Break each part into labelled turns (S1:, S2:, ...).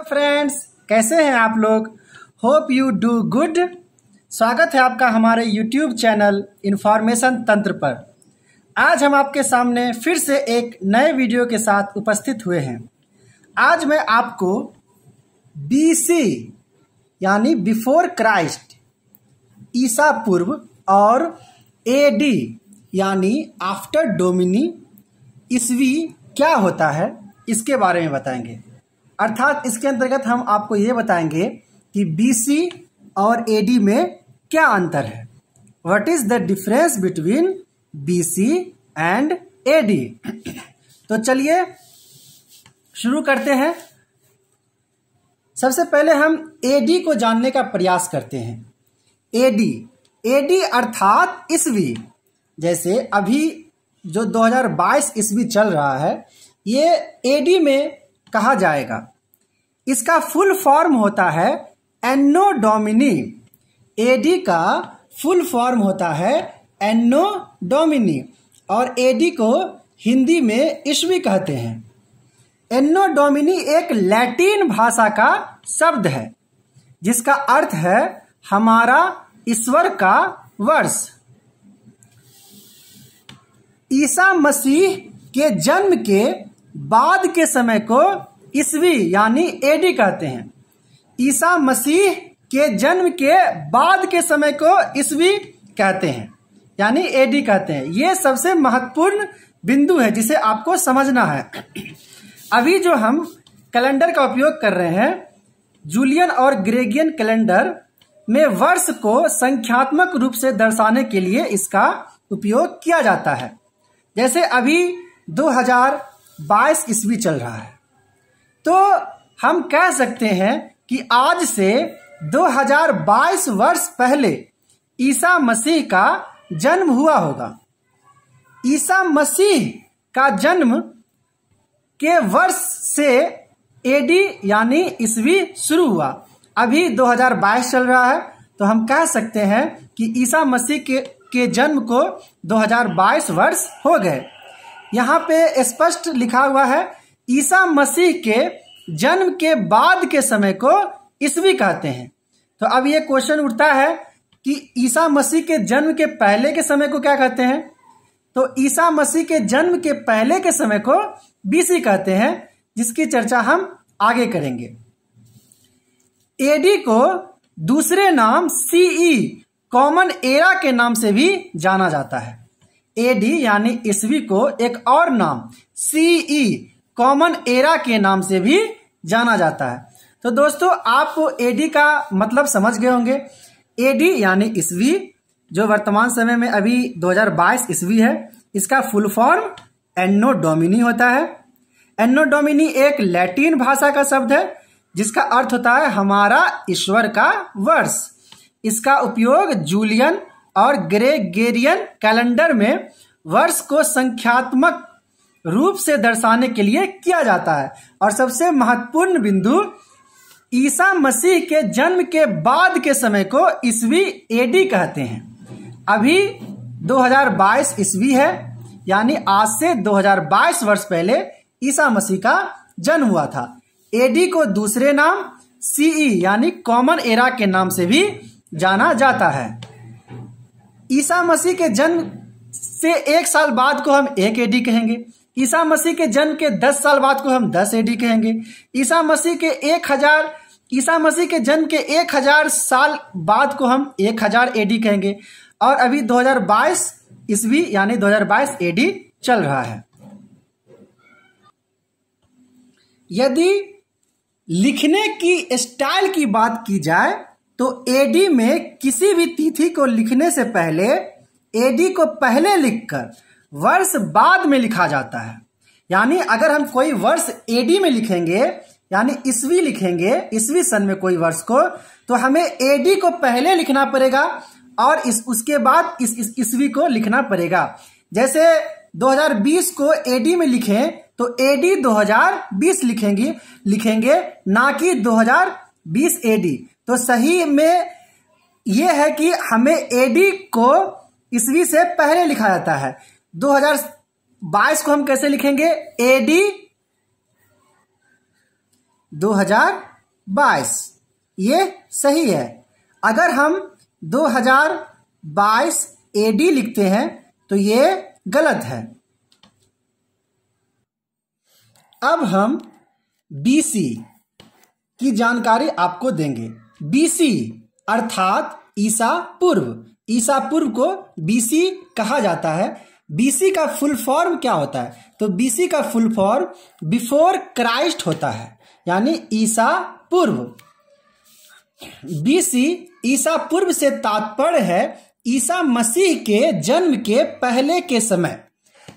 S1: Friends, कैसे हैं आप लोग? Hope you do good. स्वागत है आपका हमारे यूट्यूब चैनल इन्फॉर्मेशन तंत्र पर। आज हम आपके सामने फिर से एक नए वीडियो के साथ उपस्थित हुए हैं। आज मैं आपको बीसी यानी बिफोर क्राइस्ट, ईसा पूर्व, और एडी यानी आफ्टर डोमिनी, ईस्वी क्या होता है इसके बारे में बताएंगे। अर्थात इसके अंतर्गत हम आपको ये बताएंगे कि बीसी और एडी में क्या अंतर है। What is the difference between BC and AD. तो चलिए शुरू करते हैं। सबसे पहले हम एडी को जानने का प्रयास करते हैं। एडी अर्थात ईस्वी। जैसे अभी जो 2022 ईस्वी चल रहा है, ये एडी में कहा जाएगा। इसका फुल फॉर्म होता है एन्नो डोमिनी। एडी का फुल फॉर्म होता है एन्नो डोमिनी, और एडी को हिंदी में ईस्वी कहते हैं। एन्नो डोमिनी एक लैटिन भाषा का शब्द है जिसका अर्थ है हमारा ईश्वर का वर्ष। ईसा मसीह के जन्म के बाद के समय को ईस्वी यानी एडी कहते हैं। ईसा मसीह के जन्म के बाद के समय को ईस्वी कहते हैं यानी एडी कहते हैं। ये सबसे महत्वपूर्ण बिंदु है जिसे आपको समझना है। अभी जो हम कैलेंडर का उपयोग कर रहे हैं, जूलियन और ग्रेगियन कैलेंडर में वर्ष को संख्यात्मक रूप से दर्शाने के लिए इसका उपयोग किया जाता है। जैसे अभी 2022 ईस्वी चल रहा है, तो हम कह सकते हैं कि आज से 2022 वर्ष पहले ईसा मसीह का जन्म हुआ होगा। ईसा मसीह का जन्म के वर्ष से एडी यानी ईस्वी शुरू हुआ। अभी 2022 चल रहा है, तो हम कह सकते हैं कि ईसा मसीह के जन्म को 2022 वर्ष हो गए। यहाँ पे स्पष्ट लिखा हुआ है ईसा मसीह के जन्म के बाद के समय को ईस्वी कहते हैं। तो अब ये क्वेश्चन उठता है कि ईसा मसीह के जन्म के पहले के समय को क्या कहते हैं? तो ईसा मसीह के जन्म के पहले के समय को बीसी कहते हैं, जिसकी चर्चा हम आगे करेंगे। एडी को दूसरे नाम सीई कॉमन एरा के नाम से भी जाना जाता है। एडी यानी ईस्वी को एक और नाम सीई कॉमन एरा के नाम से भी जाना जाता है। तो दोस्तों, आप एडी का मतलब समझ गए होंगे। एडी यानी ईस्वी, जो वर्तमान समय में अभी 2022 ईस्वी है, इसका फुल फॉर्म एन्नो डोमिनी होता है। एन्नो डोमिनी एक लैटिन भाषा का शब्द है जिसका अर्थ होता है हमारा ईश्वर का वर्ष। इसका उपयोग जूलियन और ग्रेगोरियन कैलेंडर में वर्ष को संख्यात्मक रूप से दर्शाने के लिए किया जाता है। और सबसे महत्वपूर्ण बिंदु, ईसा मसीह के जन्म के बाद के समय को ईस्वी एडी कहते हैं। अभी 2022 ईस्वी है, यानी आज से 2022 वर्ष पहले ईसा मसीह का जन्म हुआ था। एडी को दूसरे नाम सीई यानी कॉमन एरा के नाम से भी जाना जाता है। ईसा मसीह के जन्म से 1 साल बाद को हम 1 एडी कहेंगे। ईसा मसीह के जन्म के 10 साल बाद को हम 10 एडी कहेंगे। ईसा मसीह के जन्म के 1000 साल बाद को हम 1000 एडी कहेंगे। और अभी 2022 ईस्वी यानी 2022 एडी चल रहा है। यदि लिखने की स्टाइल की बात की जाए तो एडी में किसी भी तिथि को लिखने से पहले एडी को पहले लिखकर वर्ष बाद में लिखा जाता है। यानी अगर हम कोई वर्ष एडी में लिखेंगे यानी ईस्वी लिखेंगे, ईस्वी सन में कोई वर्ष को, तो हमें एडी को पहले लिखना पड़ेगा और उसके बाद इस ईस्वी को लिखना पड़ेगा। जैसे 2020 को एडी में लिखें तो एडी 2020 लिखेंगे, ना कि 2020 एडी। तो सही में यह है कि हमें एडी को ईस्वी से पहले लिखा जाता है। 2022 को हम कैसे लिखेंगे? एडी 2022। 2022 ये सही है। अगर हम 2022 AD लिखते हैं तो ये गलत है। अब हम BC की जानकारी आपको देंगे। BC अर्थात ईसा पूर्व। ईसा पूर्व को BC कहा जाता है। BC का फुल फॉर्म क्या होता है? तो BC का फुल फॉर्म बिफोर क्राइस्ट होता है, यानी ईसा पूर्व। BC ईसा पूर्व से तात्पर्य है ईसा मसीह के जन्म के पहले के समय,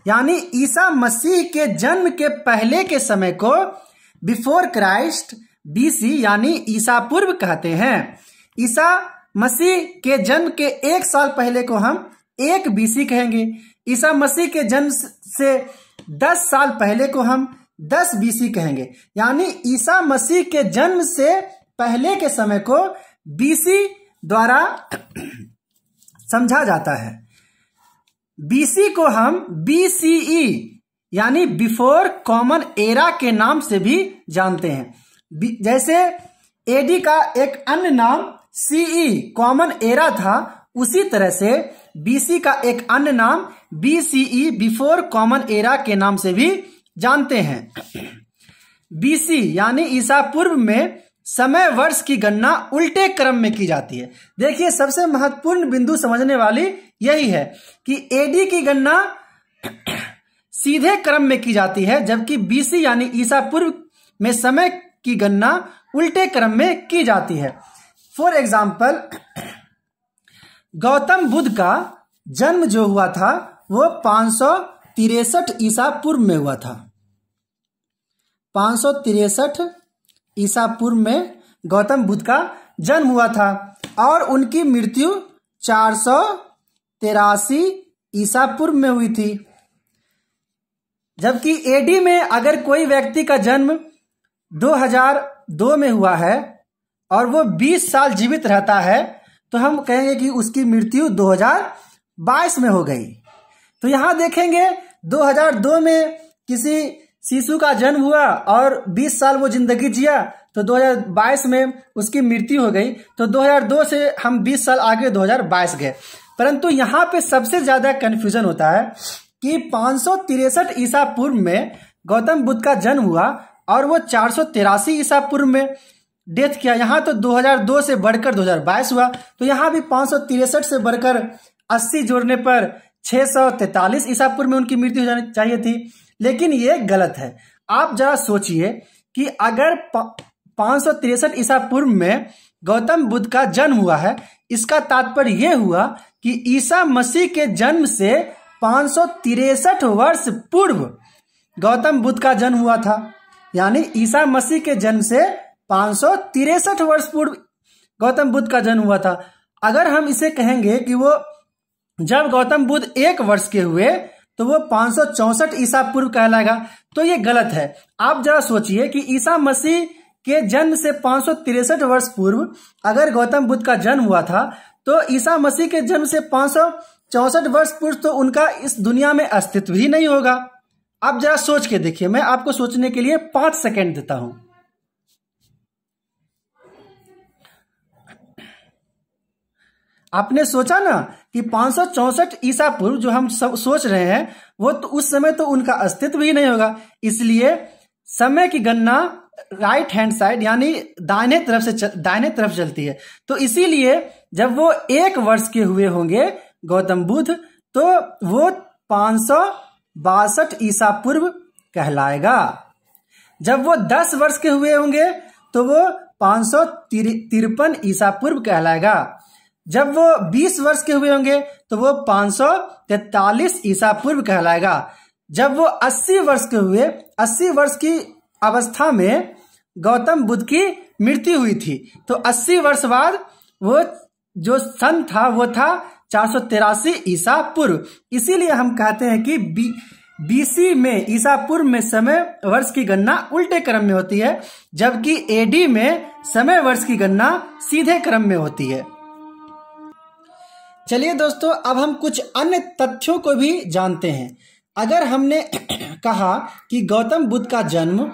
S1: यानी ईसा मसीह के जन्म के पहले के समय को बिफोर क्राइस्ट BC यानी ईसा पूर्व कहते हैं। ईसा मसीह के जन्म के 1 साल पहले को हम 1 BC कहेंगे। ईसा मसीह के जन्म से 10 साल पहले को हम 10 BC कहेंगे, यानी ईसा मसीह के जन्म से पहले के समय को BC द्वारा समझा जाता है। BC को हम BCE यानी बिफोर कॉमन एरा के नाम से भी जानते हैं। जैसे AD का एक अन्य नाम CE कॉमन एरा था, उसी तरह से BC का एक अन्य नाम BCE बिफोर कॉमन एरा के नाम से भी जानते हैं। BC यानी ईसा पूर्व में समय वर्ष की गणना उल्टे क्रम में की जाती है। देखिए, सबसे महत्वपूर्ण बिंदु समझने वाली यही है कि AD की गणना सीधे क्रम में की जाती है, जबकि BC यानी ईसा पूर्व में समय की गणना उल्टे क्रम में की जाती है। फॉर एग्जाम्पल, गौतम बुद्ध का जन्म जो हुआ था वो 563 ईसा पूर्व में हुआ था। 563 ईसा पूर्व में गौतम बुद्ध का जन्म हुआ था और उनकी मृत्यु 483 ईसा पूर्व में हुई थी। जबकि AD में अगर कोई व्यक्ति का जन्म 2002 में हुआ है और वो 20 साल जीवित रहता है तो हम कहेंगे कि उसकी मृत्यु 2022 में हो गई। तो यहां देखेंगे 2002 में किसी शिशु का जन्म हुआ और 20 साल वो जिंदगी जिया, तो 2022 में उसकी मृत्यु हो गई। तो 2002 से हम 20 साल आगे 2022 गए। परंतु यहाँ पे सबसे ज्यादा कंफ्यूजन होता है कि 563 ईसा पूर्व में गौतम बुद्ध का जन्म हुआ और वो 483 ईसा पूर्व में डेथ किया। यहाँ तो 2002 से बढ़कर 2022 हुआ, तो यहाँ भी 563 से बढ़कर 80 जोड़ने पर 643 ईसा पूर्व में उनकी मृत्यु हो जानी चाहिए थी, लेकिन ये गलत है। आप जरा सोचिए कि अगर 563 ईसा पूर्व में गौतम बुद्ध का जन्म हुआ है, इसका तात्पर्य यह हुआ कि ईसा मसीह के जन्म से 563 वर्ष पूर्व गौतम बुद्ध का जन्म हुआ था, यानी ईसा मसीह के जन्म से 563 वर्ष पूर्व गौतम बुद्ध का जन्म हुआ था। अगर हम इसे कहेंगे कि वो जब गौतम बुद्ध 1 वर्ष के हुए तो वो 564 ईसा पूर्व कहलाएगा, तो ये गलत है। आप जरा सोचिए कि ईसा मसीह के जन्म से 563 वर्ष पूर्व अगर गौतम बुद्ध का जन्म हुआ था, तो ईसा मसीह के जन्म से 564 वर्ष पूर्व तो उनका इस दुनिया में अस्तित्व ही नहीं होगा। आप जरा सोच के देखिए, मैं आपको सोचने के लिए 5 सेकेंड देता हूं। आपने सोचा ना कि 564 ईसा पूर्व जो हम सब सोच रहे हैं वो तो उस समय तो उनका अस्तित्व ही नहीं होगा। इसलिए समय की गणना राइट हैंड साइड यानी दाहिने तरफ चलती है। तो इसीलिए जब वो 1 वर्ष के हुए होंगे गौतम बुद्ध, तो वो 562 ईसा पूर्व कहलाएगा। जब वो 10 वर्ष के हुए होंगे तो वो 553 ईसा पूर्व कहलाएगा। जब वो 20 वर्ष के हुए होंगे तो वो 543 ईसा पूर्व कहलाएगा। जब वो 80 वर्ष के हुए, 80 वर्ष की अवस्था में गौतम बुद्ध की मृत्यु हुई थी, तो 80 वर्ष बाद वो जो सन था वो था 483 ईसा पूर्व। इसीलिए हम कहते हैं कि BC में ईसा पूर्व में समय वर्ष की गणना उल्टे क्रम में होती है, जबकि AD में समय वर्ष की गणना सीधे क्रम में होती है। चलिए दोस्तों, अब हम कुछ अन्य तथ्यों को भी जानते हैं। अगर हमने कहा कि गौतम बुद्ध का जन्म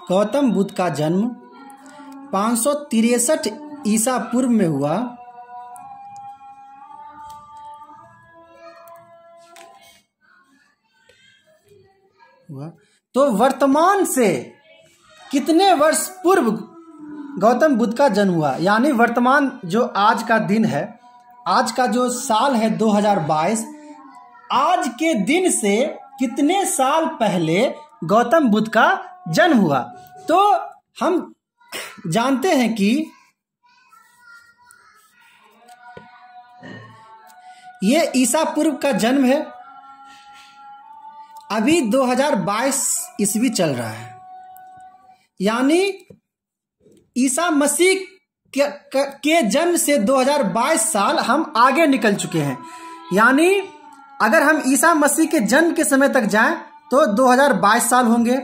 S1: गौतम बुद्ध का जन्म 563 ईसा पूर्व में हुआ। तो वर्तमान से कितने वर्ष पूर्व गौतम बुद्ध का जन्म हुआ, यानी वर्तमान जो आज का दिन है, आज का जो साल है 2022, आज के दिन से कितने साल पहले गौतम बुद्ध का जन्म हुआ। तो हम जानते हैं कि ये ईसा पूर्व का जन्म है। अभी 2022 ईस्वी चल रहा है, यानी ईसा मसीह के जन्म से 2022 साल हम आगे निकल चुके हैं। यानी अगर हम ईसा मसीह के जन्म के समय तक जाएं तो 2022 साल होंगे,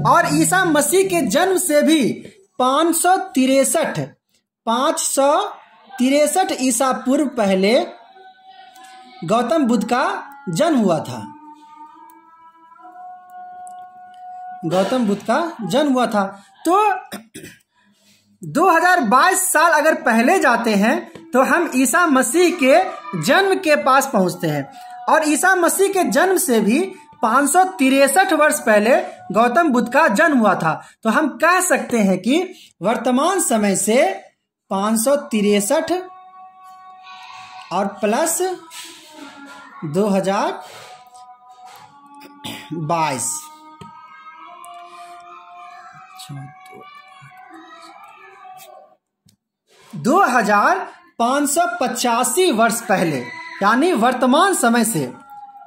S1: और ईसा मसीह के जन्म से भी 563 ईसा पूर्व पहले गौतम बुद्ध का जन्म हुआ था। गौतम बुद्ध का जन्म हुआ था। तो 2022 साल अगर पहले जाते हैं तो हम ईसा मसीह के जन्म के पास पहुंचते हैं, और ईसा मसीह के जन्म से भी 563 वर्ष पहले गौतम बुद्ध का जन्म हुआ था। तो हम कह सकते हैं कि वर्तमान समय से 563 और प्लस 2022 2585 वर्ष पहले, यानी वर्तमान समय से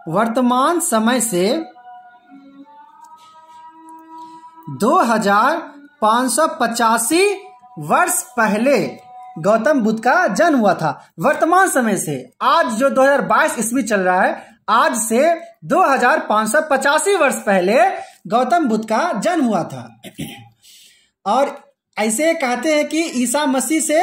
S1: 2585 वर्ष पहले गौतम बुद्ध का जन्म हुआ था। वर्तमान समय से, आज जो 2022 ईस्वी चल रहा है, आज से 2585 वर्ष पहले गौतम बुद्ध का जन्म हुआ था। और ऐसे कहते हैं कि ईसा मसीह से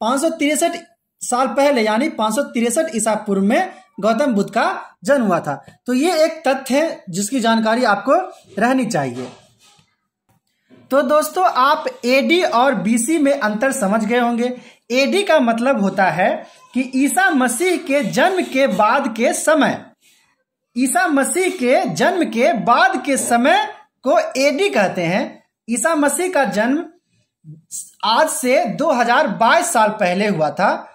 S1: 563 साल पहले, यानी 563 ईसा पूर्व में गौतम बुद्ध का जन्म हुआ था। तो ये एक तथ्य है जिसकी जानकारी आपको रहनी चाहिए। तो दोस्तों, आप एडी और बीसी में अंतर समझ गए होंगे। एडी का मतलब होता है कि ईसा मसीह के जन्म के बाद के समय, ईसा मसीह के जन्म के बाद के समय को एडी कहते हैं। ईसा मसीह का जन्म आज से 2022 साल पहले हुआ था,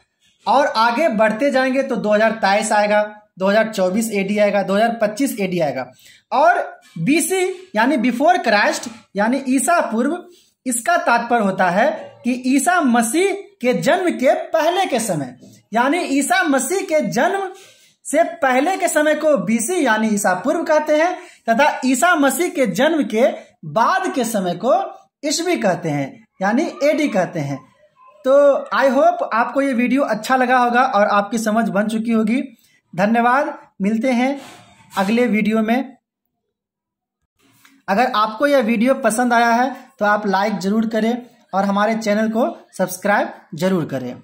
S1: और आगे बढ़ते जाएंगे तो 2023 आएगा, 2024 एडी आएगा, 2025 एडी आएगा। और बीसी यानी बिफोर क्राइस्ट, यानी ईसा पूर्व, इसका तात्पर्य होता है कि ईसा मसीह के जन्म के पहले के समय, यानी ईसा मसीह के जन्म से पहले के समय को बीसी यानी ईसा पूर्व कहते हैं, तथा ईसा मसीह के जन्म के बाद के समय को ईस्वी कहते हैं, यानी एडी कहते हैं। तो आई होप आपको ये वीडियो अच्छा लगा होगा और आपकी समझ बन चुकी होगी। धन्यवाद, मिलते हैं अगले वीडियो में। अगर आपको यह वीडियो पसंद आया है तो आप लाइक जरूर करें और हमारे चैनल को सब्सक्राइब जरूर करें।